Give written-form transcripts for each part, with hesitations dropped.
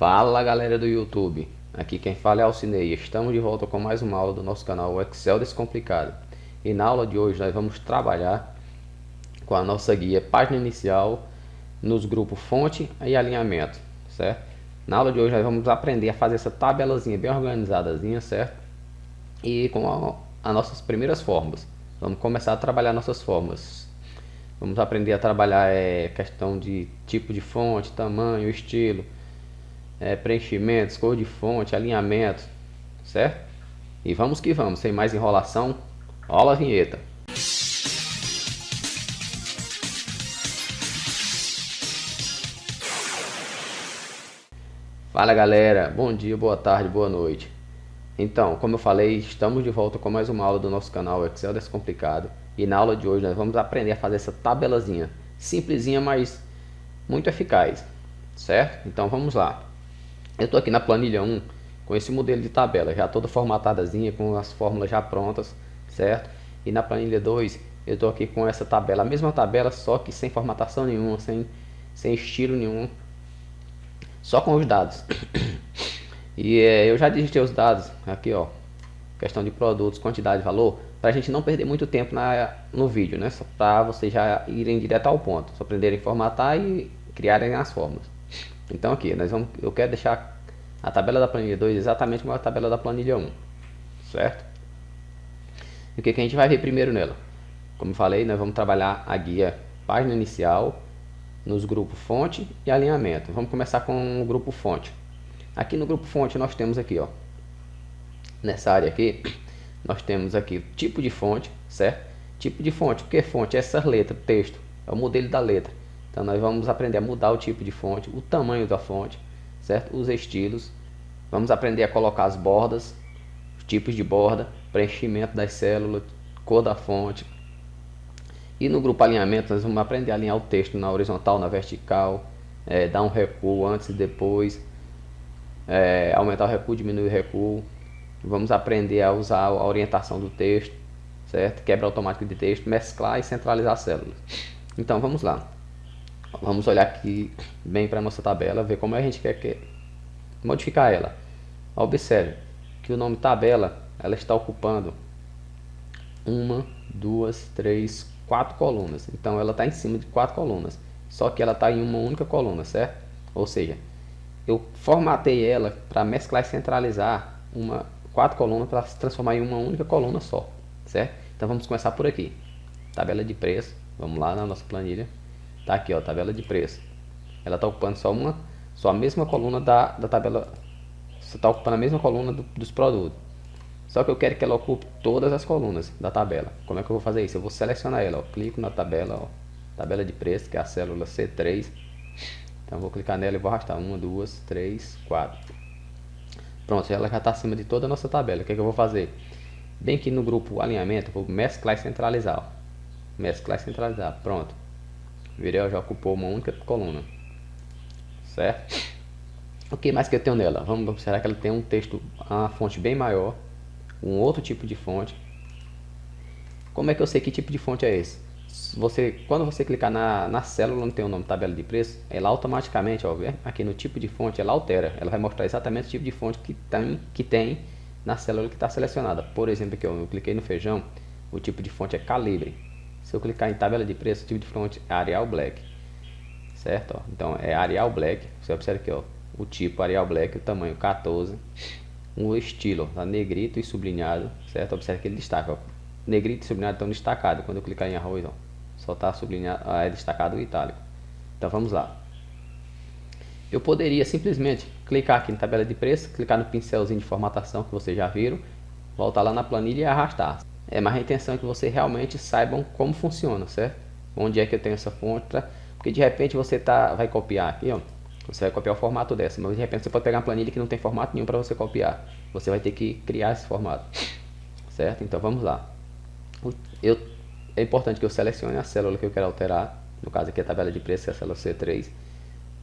Fala galera do YouTube, aqui quem fala é Alcinei. Estamos de volta com mais uma aula do nosso canal o Excel Descomplicado. E na aula de hoje nós vamos trabalhar com a nossa guia página inicial nos grupos fonte e alinhamento, certo? Na aula de hoje nós vamos aprender a fazer essa tabelazinha bem organizadazinha, certo? E com as nossas primeiras fórmulas. Vamos começar a trabalhar nossas fórmulas. Vamos aprender a trabalhar questão de tipo de fonte, tamanho, estilo, preenchimentos, cor de fonte, alinhamento, certo? E vamos que vamos, sem mais enrolação, rola a vinheta. Fala galera, bom dia, boa tarde, boa noite. Então, como eu falei, estamos de volta com mais uma aula do nosso canal Excel Descomplicado. E na aula de hoje nós vamos aprender a fazer essa tabelazinha, simplesinha, mas muito eficaz, certo? Então vamos lá. Eu estou aqui na planilha 1 com esse modelo de tabela já toda formatadazinha, com as fórmulas já prontas, certo? E na planilha 2 eu estou aqui com essa tabela, a mesma tabela, só que sem formatação nenhuma, sem estilo nenhum, só com os dados. E eu já digitei os dados aqui, ó, questão de produtos, quantidade, valor, para a gente não perder muito tempo no vídeo, né? Só para vocês já irem direto ao ponto, só aprenderem a formatar e criarem as fórmulas. Então aqui, eu quero deixar a tabela da planilha 2 exatamente como a tabela da planilha 1, certo? E o que a gente vai ver primeiro nela? Como eu falei, nós vamos trabalhar a guia página inicial nos grupos fonte e alinhamento. Vamos começar com o grupo fonte. Aqui no grupo fonte nós temos aqui, ó, nessa área aqui, nós temos aqui o tipo de fonte, certo? Tipo de fonte, porque fonte é essa letra, texto, é o modelo da letra. Então nós vamos aprender a mudar o tipo de fonte, o tamanho da fonte, certo? Os estilos. Vamos aprender a colocar as bordas, os tipos de borda, preenchimento das células, cor da fonte. E no grupo alinhamento nós vamos aprender a alinhar o texto na horizontal, na vertical, dar um recuo antes e depois, aumentar o recuo, diminuir o recuo. Vamos aprender a usar a orientação do texto, certo? Quebra automático de texto, mesclar e centralizar células. Então vamos lá. Vamos olhar aqui bem para a nossa tabela, ver como a gente quer modificar ela. Observe que o nome tabela, ela está ocupando 1, 2, 3, 4 colunas. Então ela está em cima de 4 colunas, só que ela está em uma única coluna, certo? Ou seja, eu formatei ela para mesclar e centralizar 4 colunas para se transformar em uma única coluna só, certo? Então vamos começar por aqui. Tabela de preço, vamos lá na nossa planilha. Tá aqui, ó, tabela de preço. Ela está ocupando só a mesma coluna da tabela. Você está ocupando a mesma coluna dos produtos. Só que eu quero que ela ocupe todas as colunas da tabela. Como é que eu vou fazer isso? Eu vou selecionar ela, ó, clico na tabela, ó, tabela de preço, que é a célula C3. Então eu vou clicar nela e vou arrastar 1, 2, 3, 4. Pronto, ela já está acima de toda a nossa tabela. O que é que eu vou fazer? Bem aqui no grupo alinhamento, eu vou mesclar e centralizar, ó. Mesclar e centralizar, pronto. Virei, já ocupou uma única coluna, certo? O que mais que eu tenho nela? Vamos observar que ela tem um texto, uma fonte bem maior, um outro tipo de fonte. Como é que eu sei que tipo de fonte é esse? Quando você clicar na célula onde tem o nome tabela de preço, ela automaticamente, ó, aqui no tipo de fonte, ela altera. Ela vai mostrar exatamente o tipo de fonte que tem na célula que está selecionada. Por exemplo, aqui, ó, eu cliquei no feijão, o tipo de fonte é calibre. Se eu clicar em tabela de preço, o tipo de fonte é Arial Black, certo? Ó, então é Arial Black. Você observa aqui, ó, o tipo Arial Black, o tamanho 14, o estilo tá negrito e sublinhado, certo? Observa que ele destaca, ó, negrito e sublinhado estão destacados. Quando eu clicar em arroz, ó, só está sublinhado, é destacado o itálico. Então vamos lá. Eu poderia simplesmente clicar aqui na tabela de preço, clicar no pincelzinho de formatação que vocês já viram, voltar lá na planilha e arrastar. Mas a intenção é que vocês realmente saibam como funciona, certo? Onde é que eu tenho essa fonte, porque de repente você vai copiar aqui, ó. Você vai copiar o formato dessa, mas de repente você pode pegar uma planilha que não tem formato nenhum para você copiar. Você vai ter que criar esse formato, certo? Então vamos lá. É importante que eu selecione a célula que eu quero alterar. No caso aqui a tabela de preço, que é a célula C3.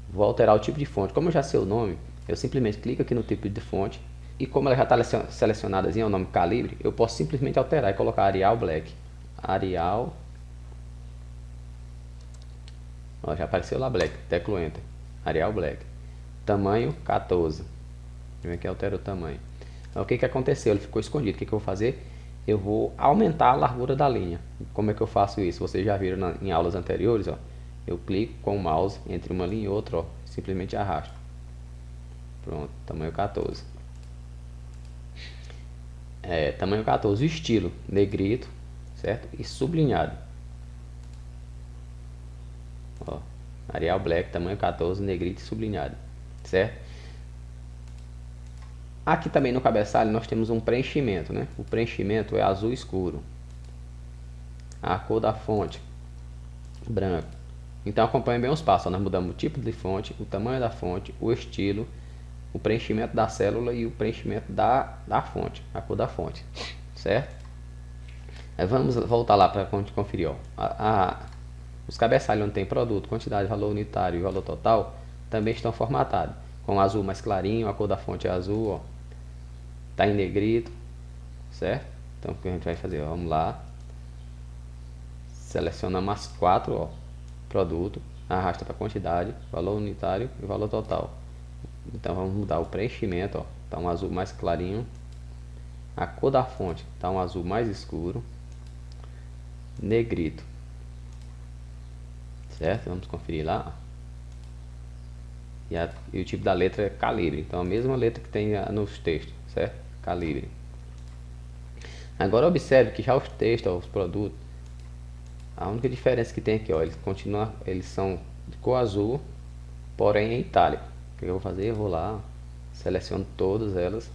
Vou alterar o tipo de fonte. Como eu já sei o nome, eu simplesmente clico aqui no tipo de fonte. E como ela já está selecionada, o nome calibre, eu posso simplesmente alterar e colocar Arial Black. Arial. Ó, já apareceu lá Black, teclo Enter. Arial Black. tamanho 14. Vem aqui, altera o tamanho. Então, o que aconteceu? Ele ficou escondido. O que eu vou fazer? Eu vou aumentar a largura da linha. Como é que eu faço isso? Vocês já viram em aulas anteriores, ó. Eu clico com o mouse entre uma linha e outra, ó. Simplesmente arrasto. Pronto, tamanho 14. Tamanho 14, o estilo negrito, certo? E sublinhado. Ó, Arial Black, tamanho 14, negrito e sublinhado, certo? Aqui também no cabeçalho nós temos um preenchimento, né? O preenchimento é azul escuro. A cor da fonte, branco. Então acompanhe bem os passos. Nós mudamos o tipo de fonte, o tamanho da fonte, o estilo, o preenchimento da célula e o preenchimento da fonte, a cor da fonte, certo? Aí vamos voltar lá para conferir, ó. Os cabeçalhos onde tem produto, quantidade, valor unitário e valor total também estão formatados com o azul mais clarinho, a cor da fonte é azul, ó. Tá em negrito, certo? Então o que a gente vai fazer? Ó, vamos lá, selecionamos as 4, ó, produto, arrasta para quantidade, valor unitário e valor total. Então vamos mudar o preenchimento, ó, tá um azul mais clarinho, a cor da fonte tá um azul mais escuro, negrito, certo? Vamos conferir lá. E o tipo da letra é calibre, então a mesma letra que tem nos textos, certo? Calibre. Agora observe que já os textos, ó, os produtos, a única diferença que tem aqui, ó, eles são de cor azul, porém em itálico. O que eu vou fazer? Eu vou lá, seleciono todas elas.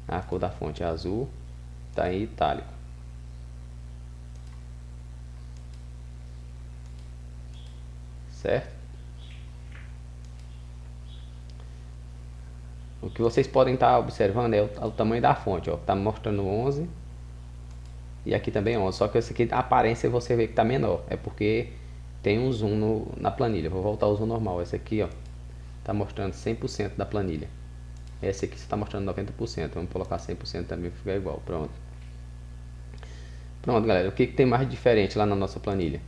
A cor da fonte é azul, está em itálico. Certo? O que vocês podem estar observando é o tamanho da fonte, ó. Tá mostrando 11 e aqui também 11, só que esse aqui a aparência você vê que tá menor, é porque tem um zoom na planilha. Vou voltar ao zoom normal. Esse aqui, ó, tá mostrando 100% da planilha. Esse aqui está mostrando 90%. Vamos colocar 100% também para ficar igual. Pronto. Pronto, galera. O que tem mais diferente lá na nossa planilha?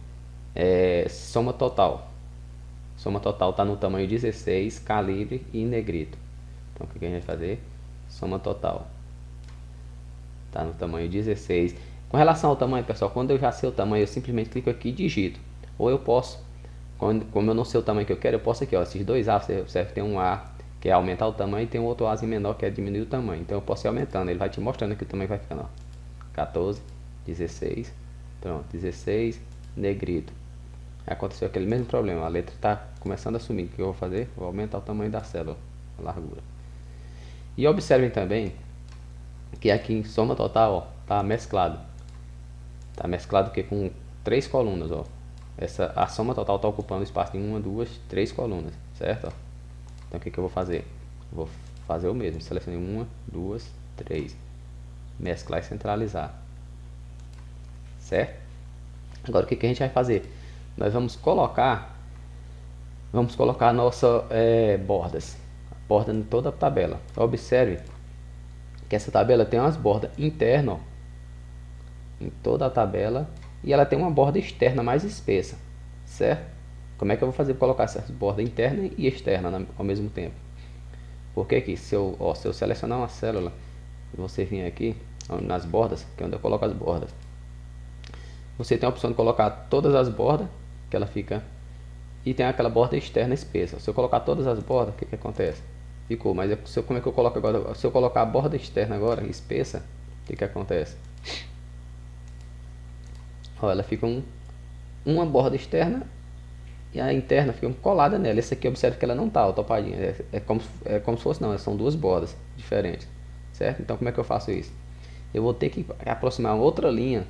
Soma total. Soma total está no tamanho 16, calibre e negrito. Então o que a gente vai fazer? Soma total. Está no tamanho 16. Com relação ao tamanho, pessoal, quando eu já sei o tamanho, eu simplesmente clico aqui e digito. Ou eu posso, como eu não sei o tamanho que eu quero, eu posso aqui, ó, esses dois A, você tem um A que é aumentar o tamanho e tem um outro Azinho menor que é diminuir o tamanho. Então eu posso ir aumentando, ele vai te mostrando que o tamanho vai ficando, ó, 14, 16, pronto, 16, negrito. Aconteceu aquele mesmo problema, a letra está começando a sumir. O que eu vou fazer? Vou aumentar o tamanho da célula, a largura. E observem também que aqui em soma total, ó, tá mesclado. Tá mesclado que com 3 colunas, ó. A soma total está ocupando espaço em 1, 2, 3 colunas, certo? Ó. Então o que eu vou fazer? Vou fazer o mesmo, selecionei 1, 2, 3, mesclar e centralizar, certo? Agora o que a gente vai fazer? Nós vamos colocar a nossa bordas, borda em toda a tabela. Observe que essa tabela tem umas bordas internas, ó, em toda a tabela, e ela tem uma borda externa mais espessa, certo? Como é que eu vou fazer para colocar essas bordas interna e externa ao mesmo tempo? Porque aqui, se eu selecionar uma célula, você vir aqui nas bordas, que é onde eu coloco as bordas, você tem a opção de colocar todas as bordas, que ela fica, e tem aquela borda externa espessa. Se eu colocar todas as bordas, o que acontece? Ficou, mas como é que eu coloco agora? Se eu colocar a borda externa agora, espessa, o que acontece? Ó, ela fica uma borda externa e a interna fica colada nela. Esse aqui, observe que ela não está topadinha. É como se fosse, não, são duas bordas diferentes, certo? Então como é que eu faço isso? Eu vou ter que aproximar outra linha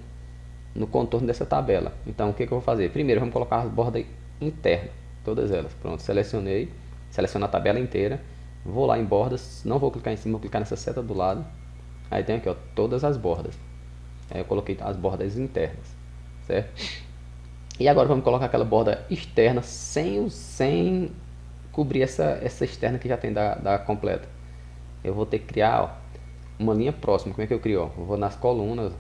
no contorno dessa tabela. Então o que eu vou fazer? Primeiro vamos colocar as bordas internas, todas elas. Pronto, selecionei, seleciono a tabela inteira, vou lá em bordas, não vou clicar em cima, vou clicar nessa seta do lado. Aí tem aqui, ó, todas as bordas. Aí eu coloquei as bordas internas, certo? E agora vamos colocar aquela borda externa sem cobrir essa externa que já tem da completa. Eu vou ter que criar, ó, uma linha próxima. Como é que eu crio? Ó? Eu vou nas colunas,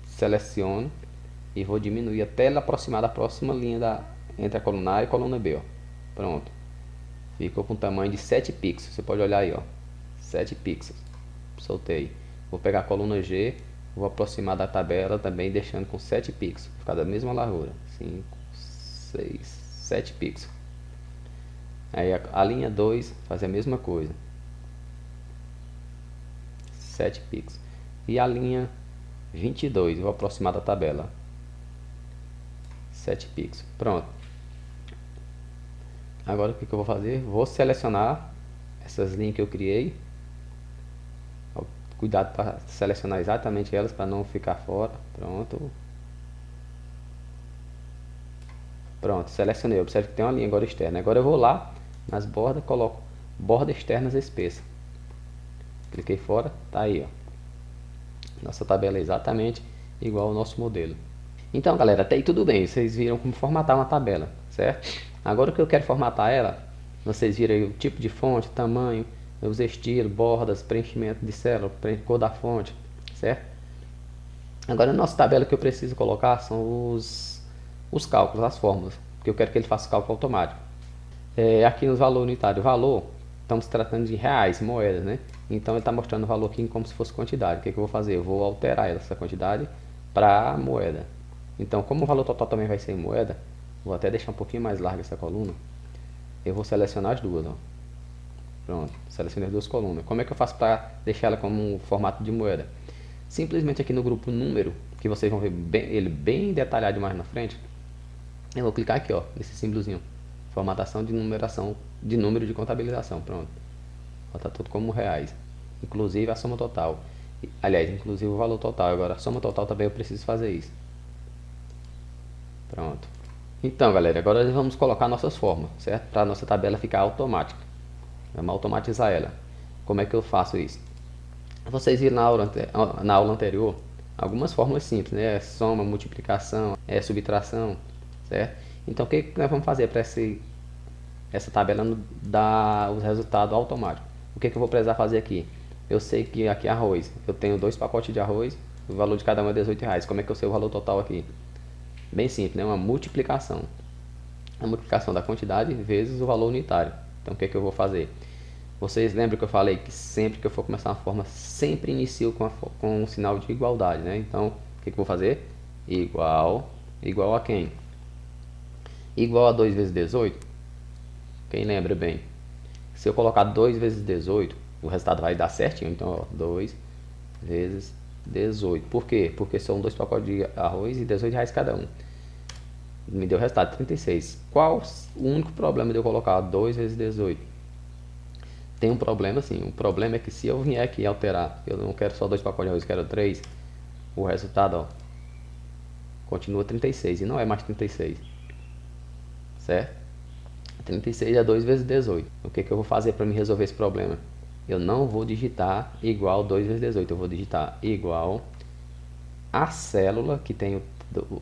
seleciono e vou diminuir até ela aproximar da próxima linha entre a coluna A e a coluna B. Ó. Pronto. Ficou com tamanho de 7 pixels. Você pode olhar aí, ó. 7 pixels. Soltei. Vou pegar a coluna G, vou aproximar da tabela também, deixando com 7 pixels. Por causa da mesma largura. 5, 6, 7 pixels. Aí a linha 2 faz a mesma coisa. 7 pixels. E a linha 22, vou aproximar da tabela. 7 pixels. Pronto. Agora o que eu vou fazer? Vou selecionar essas linhas que eu criei. Cuidado para selecionar exatamente elas para não ficar fora. Pronto. Pronto, selecionei. Observe que tem uma linha agora externa. Agora eu vou lá nas bordas, coloco borda externas espessa. Cliquei fora, tá aí, ó. Nossa tabela é exatamente igual ao nosso modelo. Então, galera, até aí tudo bem. Vocês viram como formatar uma tabela, certo? Agora o que eu quero formatar ela, vocês viram aí o tipo de fonte, tamanho, os estilos, bordas, preenchimento de célula, cor da fonte, certo? Agora a nossa tabela que eu preciso colocar são os cálculos, as fórmulas, porque eu quero que ele faça cálculo automático. Aqui nos valor unitário, valor, estamos tratando de reais, moedas, né? Então ele está mostrando o valor aqui como se fosse quantidade. O que eu vou fazer? Eu vou alterar essa quantidade para moeda. Então, como o valor total também vai ser em moeda, vou até deixar um pouquinho mais larga essa coluna. Eu vou selecionar as duas, ó. Pronto, selecionei as duas colunas. Como é que eu faço para deixar ela como um formato de moeda? Simplesmente aqui no grupo número, que vocês vão ver ele bem detalhado mais na frente, eu vou clicar aqui, ó, nesse símbolozinho. Formatação de numeração, de número de contabilização, pronto. Está tudo como reais, inclusive a soma total. Aliás, inclusive o valor total. Agora a soma total também eu preciso fazer isso. Pronto. Então, galera, agora vamos colocar nossas formas, certo? Para a nossa tabela ficar automática. Vamos automatizar ela. Como é que eu faço isso? Vocês viram na aula anterior algumas fórmulas simples, né? Soma, multiplicação, subtração, certo? Então o que nós vamos fazer para essa tabela dar os resultados automáticos? O que eu vou precisar fazer aqui? Eu sei que aqui é arroz. Eu tenho 2 pacotes de arroz. O valor de cada um é R$18. Como é que eu sei o valor total aqui? Bem simples, né? Uma multiplicação. A multiplicação da quantidade vezes o valor unitário. Então o que eu vou fazer? Vocês lembram que eu falei que sempre que eu for começar uma forma, sempre inicio com um sinal de igualdade, né? Então o que eu vou fazer? Igual a quem? Igual a 2 vezes 18? Quem lembra bem? Se eu colocar 2 vezes 18, o resultado vai dar certinho. Então, ó, 2 vezes 18. Por quê? Porque são 2 pacotes de arroz e R$18 cada um. Me deu o resultado 36. Qual o único problema de eu colocar 2 vezes 18? Tem um problema sim. O problema é que se eu vier aqui alterar, eu não quero só 2 pacotes de arroz, eu quero 3. O resultado, ó, continua 36 e não é mais 36. Certo? 36 é 2 vezes 18. O que eu vou fazer para me resolver esse problema? Eu não vou digitar igual 2 vezes 18. Eu vou digitar igual a célula que tem,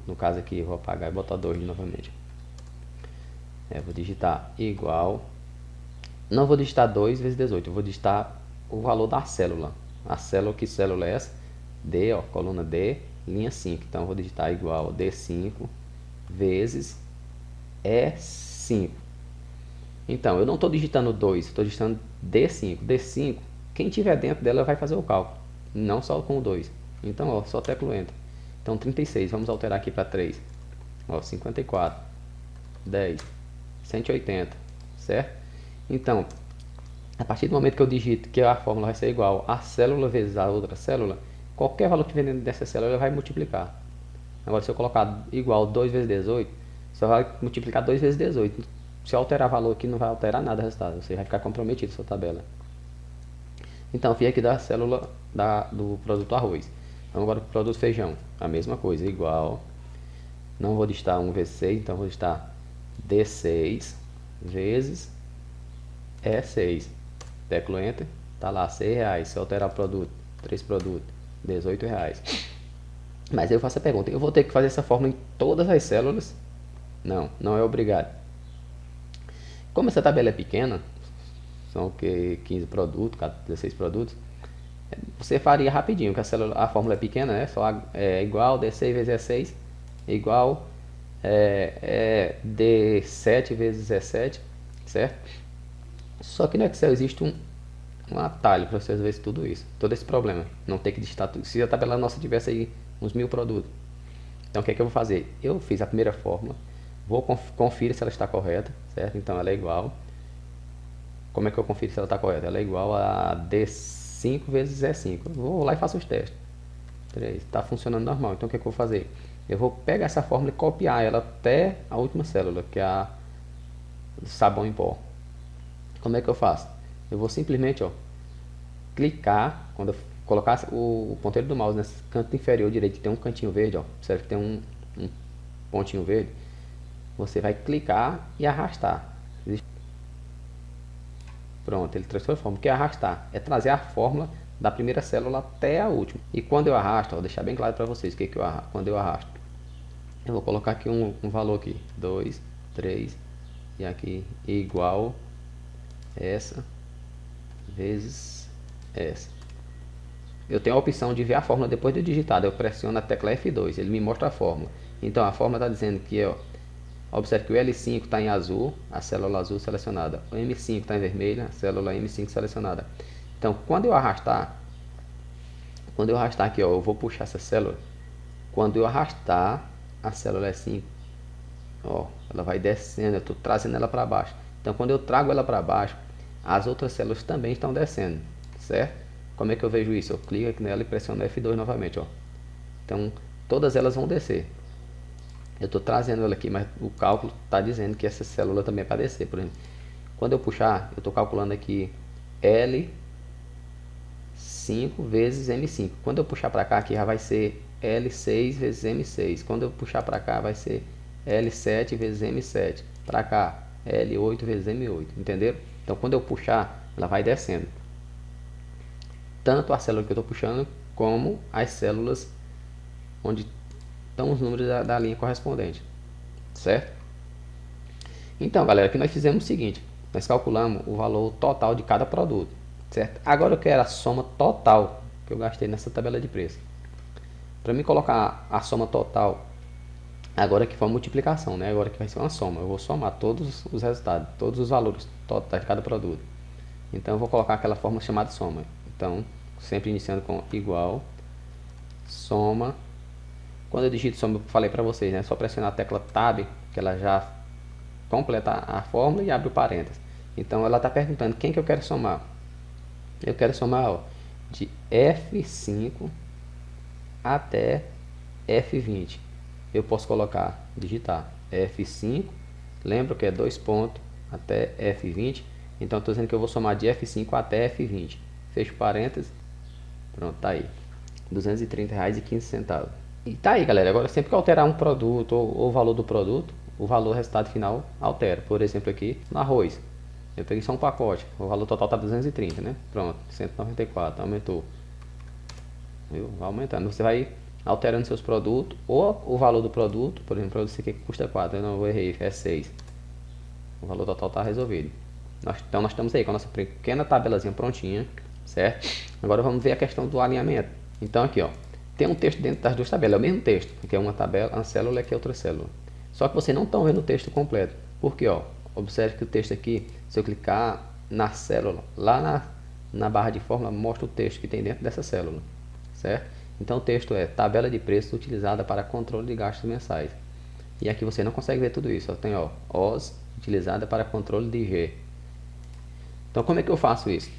no caso aqui, eu vou apagar e botar 2 novamente. Vou digitar igual. Não vou digitar 2 vezes 18. Eu vou digitar o valor da célula. A célula, que célula é essa? D, ó, coluna D, linha 5. Então eu vou digitar igual D5 vezes E5. Então, eu não estou digitando 2, estou digitando D5. D5, quem tiver dentro dela vai fazer o cálculo, não só com o 2. Então, ó, só teclo Enter. Então, 36, vamos alterar aqui para 3. Ó, 54, 10, 180, certo? Então, a partir do momento que eu digito que a fórmula vai ser igual a célula vezes a outra célula, qualquer valor que vem dentro dessa célula vai multiplicar. Agora, se eu colocar igual 2 vezes 18, só vai multiplicar 2 vezes 18. Se eu alterar valor aqui, não vai alterar nada o resultado. Você vai ficar comprometido com a sua tabela. Então, eu fiz aqui da célula do produto arroz. Vamos agora para o produto feijão. A mesma coisa, igual. Não vou digitar 1 vezes 6, então vou digitar D6 vezes E6. Teclo Enter. Tá lá, R$6. Se eu alterar o produto, 3 produtos, R$18. Mas eu faço a pergunta, eu vou ter que fazer essa fórmula em todas as células? Não, não é obrigado. Como essa tabela é pequena, são que 15 produtos, 16 produtos, você faria rapidinho, que a fórmula é pequena, né? Só é igual D6 vezes E6, igual D7 vezes E7, certo? Só que no Excel existe um atalho para você resolver tudo isso, todo esse problema, não ter que digitar tudo. Se a tabela nossa tivesse aí uns 1000 produtos, então o que é que eu vou fazer? Eu fiz a primeira fórmula, vou conferir se ela está correta, certo? Então ela é igual. Como é que eu confiro se ela está correta? Ela é igual a D5 vezes E5. Eu vou lá e faço os testes. Está funcionando normal. Então o que é que eu vou fazer? Eu vou pegar essa fórmula e copiar ela até a última célula, que é a sabão em pó. Como é que eu faço? Eu vou simplesmente, ó, clicar, quando eu colocar o ponteiro do mouse nesse canto inferior direito, tem um cantinho verde, ó, observe que tem um pontinho verde, você vai clicar e arrastar. Pronto, ele transforma. O que é arrastar? É trazer a fórmula da primeira célula até a última. E quando eu arrasto, vou deixar bem claro para vocês o que, que eu arrasto. Quando eu arrasto, eu vou colocar aqui um valor aqui, 2, 3, e aqui igual essa vezes essa. Eu tenho a opção de ver a fórmula depois de digitado. Eu pressiono a tecla F2, ele me mostra a fórmula. Então a fórmula está dizendo que, ó, observe que o L5 está em azul, a célula azul selecionada. O M5 está em vermelho, a célula M5 selecionada. Então quando eu arrastar aqui, ó, eu vou puxar essa célula. Quando eu arrastar a célula E5, ó, ela vai descendo, eu estou trazendo ela para baixo. Então quando eu trago ela para baixo, as outras células também estão descendo, certo? Como é que eu vejo isso? Eu clico aqui nela e pressiono F2 novamente, ó. Então todas elas vão descer. Eu estou trazendo ela aqui, mas o cálculo está dizendo que essa célula também é para descer. Por exemplo, quando eu puxar, eu estou calculando aqui L5 vezes M5. Quando eu puxar para cá, aqui já vai ser L6 vezes M6. Quando eu puxar para cá, vai ser L7 vezes M7. Para cá, L8 vezes M8. Entenderam? Então, quando eu puxar, ela vai descendo. Tanto a célula que eu estou puxando, como as células onde estão os números da linha correspondente. Certo? Então, galera, aqui nós fizemos o seguinte. Nós calculamos o valor total de cada produto. Certo? Agora eu quero a soma total que eu gastei nessa tabela de preço. Para mim colocar a soma total, agora que foi uma multiplicação, né? Agora que vai ser uma soma. Eu vou somar todos os resultados, todos os valores totais de cada produto. Então eu vou colocar aquela fórmula chamada soma. Então, sempre iniciando com igual, soma. Quando eu digito soma, eu falei para vocês, né? Só pressionar a tecla Tab, que ela já completa a fórmula e abre o parênteses. Então ela está perguntando quem que eu quero somar. Eu quero somar, ó, de F5 até F20. Eu posso colocar, digitar F5, lembra que é 2 pontos até F20. Então estou dizendo que eu vou somar de F5 até F20. Fecho parênteses. Pronto, tá aí. R$ 230,15. E tá aí, galera. Agora sempre que alterar um produto ou o valor do produto, o valor resultado final altera. Por exemplo, aqui no arroz, eu peguei só um pacote, o valor total tá 230, né? Pronto, 194, aumentou. Viu? Vai aumentando. Você vai alterando seus produtos ou o valor do produto. Por exemplo, esse aqui que custa 4, eu não errei, é 6. O valor total tá resolvido. Então nós estamos aí com a nossa pequena tabelazinha prontinha, certo? Agora vamos ver a questão do alinhamento. Então aqui, ó, tem um texto dentro das duas tabelas, é o mesmo texto, aqui é uma tabela, uma célula, aqui é outra célula. Só que vocês não estão vendo o texto completo. Por quê? Ó, observe que o texto aqui, se eu clicar na célula, lá na barra de fórmula, mostra o texto que tem dentro dessa célula, certo? Então o texto é tabela de preços utilizada para controle de gastos mensais. E aqui você não consegue ver tudo isso, ó, tem, ó, OS utilizada para controle de G. Então como é que eu faço isso?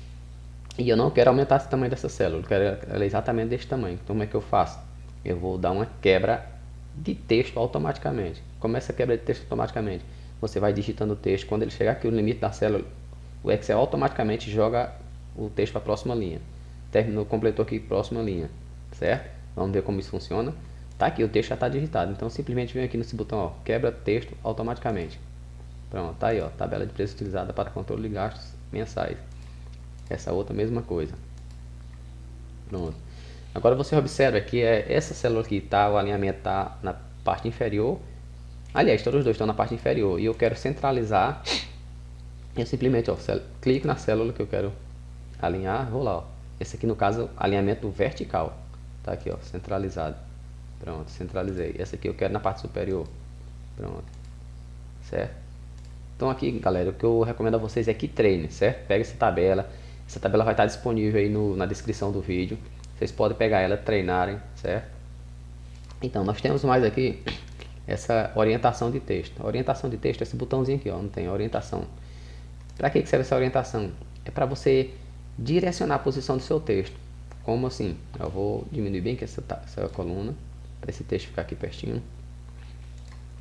E eu não quero aumentar esse tamanho dessa célula, eu quero ela exatamente desse tamanho. Então como é que eu faço? Eu vou dar uma quebra de texto automaticamente. Como é essa quebra de texto automaticamente? Você vai digitando o texto, quando ele chegar aqui no limite da célula, o Excel automaticamente joga o texto para a próxima linha. Terminou, completou aqui próxima linha, certo? Vamos ver como isso funciona. Tá aqui, o texto já está digitado, então simplesmente vem aqui nesse botão, ó, quebra texto automaticamente. Pronto, tá aí, ó, tabela de preços utilizada para controle de gastos mensais. Essa outra mesma coisa. Pronto. Agora você observa que essa célula aqui tá, o alinhamento tá na parte inferior. Aliás, todos os dois estão na parte inferior. E eu quero centralizar. Eu simplesmente, ó, clico na célula que eu quero alinhar. Vou lá, ó. Esse aqui no caso, alinhamento vertical. Tá aqui, ó, centralizado. Pronto, centralizei. Essa aqui eu quero na parte superior. Pronto. Certo? Então aqui, galera, o que eu recomendo a vocês é que treinem, certo? Pega essa tabela vai estar disponível aí na descrição do vídeo. Vocês podem pegar ela, treinarem, certo? Então, nós temos mais aqui essa orientação de texto. A orientação de texto é esse botãozinho aqui, ó, não tem orientação. Para que serve essa orientação? É para você direcionar a posição do seu texto. Como assim? Eu vou diminuir bem aqui essa coluna, para esse texto ficar aqui pertinho.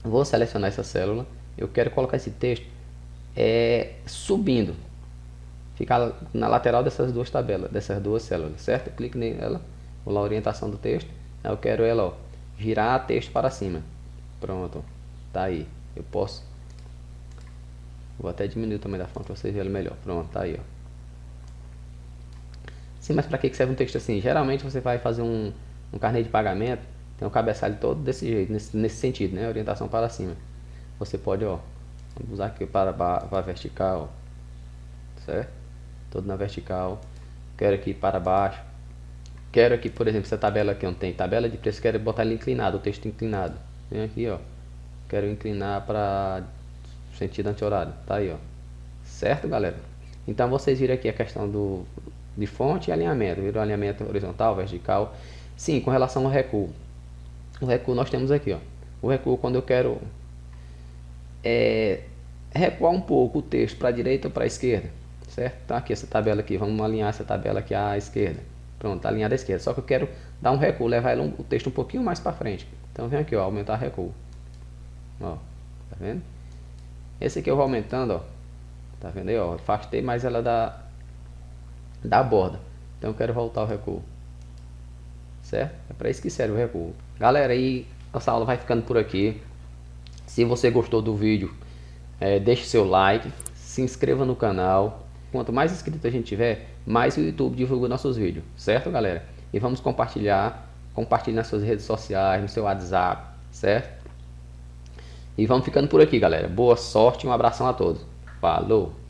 Vou selecionar essa célula. Eu quero colocar esse texto subindo. Ficar na lateral dessas duas tabelas, dessas duas células, certo? Eu clico nela, vou lá, orientação do texto. Aí eu quero ela, ó, virar texto para cima. Pronto, tá aí. Eu posso, vou até diminuir o tamanho da fonte para vocês verem melhor. Pronto, tá aí, ó. Sim, mas para que serve um texto assim? Geralmente você vai fazer um carnê de pagamento, tem um cabeçalho todo desse jeito, nesse sentido, né? Orientação para cima. Você pode, ó, vamos usar aqui para vertical, certo? Todo na vertical. Quero aqui para baixo. Quero aqui, por exemplo, essa tabela aqui onde tem tabela de preço, quero botar ele inclinado, o texto inclinado. Vem aqui, ó. Quero inclinar para sentido anti-horário. Tá aí, ó. Certo, galera? Então vocês viram aqui a questão de fonte e alinhamento. Viram alinhamento horizontal, vertical. Sim, com relação ao recuo. O recuo nós temos aqui, ó. O recuo quando eu quero recuar um pouco o texto para a direita ou para a esquerda, certo? Então aqui essa tabela aqui, vamos alinhar essa tabela aqui à esquerda. Pronto, tá alinhada à esquerda. Só que eu quero dar um recuo, levar o texto um pouquinho mais para frente. Então vem aqui, ó, aumentar recuo. Ó, tá vendo? Esse aqui eu vou aumentando, ó. Tá vendo aí, ó? Afastei mais ela da borda. Então eu quero voltar o recuo. Certo? É para isso que serve o recuo. Galera, aí nossa aula vai ficando por aqui. Se você gostou do vídeo, deixe seu like, se inscreva no canal. Quanto mais inscritos a gente tiver, mais o YouTube divulga nossos vídeos, certo, galera? E vamos compartilhar, compartilhe nas suas redes sociais, no seu WhatsApp, certo? E vamos ficando por aqui, galera. Boa sorte e um abração a todos. Falou!